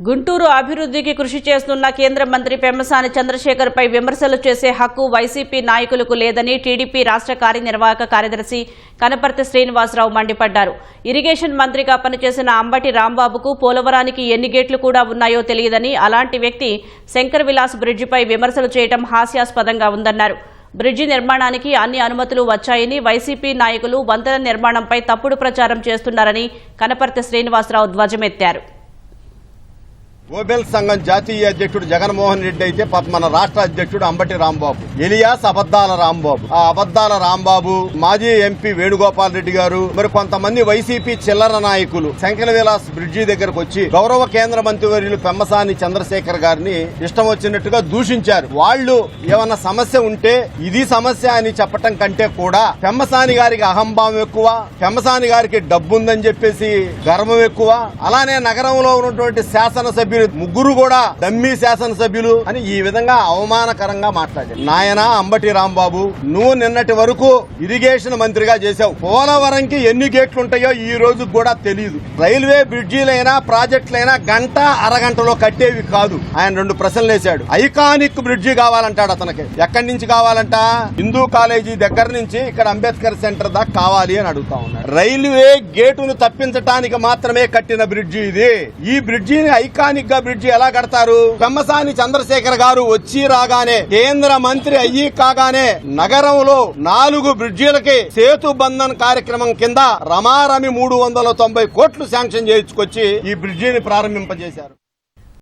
గుంటూరు అభివృద్ధికి కృషి చేస్తున్న కేంద్ర మంత్రి పెమ్మసాని చంద్రశేఖర్ పై విమర్శలు చేసే హక్కు వైసీపీ నాయకులకు లేదని టీడీపీ రాష్ట్ర కార్యనిర్వాహక కార్యదర్శి కనపర్తి శ్రీనివాసరావు మండిపడ్డారు. ఇరిగేషన్ మంత్రిగా పనిచేసిన అంబటి రాంబాబుకు పోలవరానికి ఎన్ని గేట్లు కూడా ఉన్నాయో తెలియదని, అలాంటి వ్యక్తి శంకర్ విలాస్ బ్రిడ్జిపై విమర్శలు చేయడం హాస్యాస్పదంగా ఉందన్నారు. బ్రిడ్జి నిర్మాణానికి అన్ని అనుమతులు వచ్చాయని, వైసీపీ నాయకులు వంతెన నిర్మాణంపై తప్పుడు ప్రచారం చేస్తున్నారని కనపర్తి శ్రీనివాసరావు ధ్వజమెత్తారు. ఓబెల్ సంఘం జాతీయ అధ్యక్షుడు జగన్మోహన్ రెడ్డి అయితే మన రాష్ట్ర అధ్యక్షుడు అంబటి రాంబాబు, ఎలియాస్ అబద్దాల రాంబాబు. ఆ అబద్దాల రాంబాబు, మాజీ ఎంపీ వేణుగోపాల్ రెడ్డి గారు, మరి కొంతమంది వైసీపీ చిల్లర నాయకులు శంకర విలాస్ బ్రిడ్జి దగ్గరకు వచ్చి గౌరవ కేంద్ర మంత్రివర్యులు పెమ్మసాని చంద్రశేఖర్ గారిని ఇష్టం వచ్చినట్టుగా దూషించారు. వాళ్లు ఏమన్నా సమస్య ఉంటే ఇది సమస్య అని చెప్పటం కంటే కూడా పెమ్మసాని గారికి అహంభావం ఎక్కువ, పెమ్మసాని గారికి డబ్బుందని చెప్పేసి గర్వం ఎక్కువ. అలానే నగరంలో ఉన్నటువంటి శాసనసభ్యులు ముగ్గురు కూడా డమ్మీ శాసనసభ్యులు అని ఈ విధంగా అవమానకరంగా మాట్లాడారు. నాయనా అంబటి రాంబాబు, నువ్వు నిన్నటి వరకు ఇరిగేషన్ మంత్రిగా చేశావు. పోలవరంకి ఎన్ని గేట్లుంటాయో ఈ రోజు కూడా తెలియదు. రైల్వే బ్రిడ్జీలైనా ప్రాజెక్టులైనా గంట అరగంటలో కట్టేవి కాదు. ఆయన 2 ప్రశ్నలు వేశాడు. ఐకానిక్ బ్రిడ్జి కావాలంటాడు. అతనికి ఎక్కడి నుంచి కావాలంట? హిందూ కాలేజీ దగ్గర నుంచి ఇక్కడ అంబేద్కర్ సెంటర్ దాకా కావాలి అని అడుగుతా ఉన్నాడు. రైల్వే గేటును తప్పించడానికి మాత్రమే కట్టిన బ్రిడ్జి ఇది. ఈ బ్రిడ్జిని ఐకానిక్ బ్రిడ్జి ఎలా కడతారు? పెమ్మసాని చంద్రశేఖర్ గారు వచ్చి రాగానే, కేంద్ర మంత్రి అయ్యి కాగానే నగరంలో 4 బ్రిడ్జీలకి సేతు బంధన్ కార్యక్రమం కింద రమారమి 390 కోట్లు శాంక్షన్ చేయించుకొచ్చి ఈ బ్రిడ్జిని ప్రారంభింపజేశారు.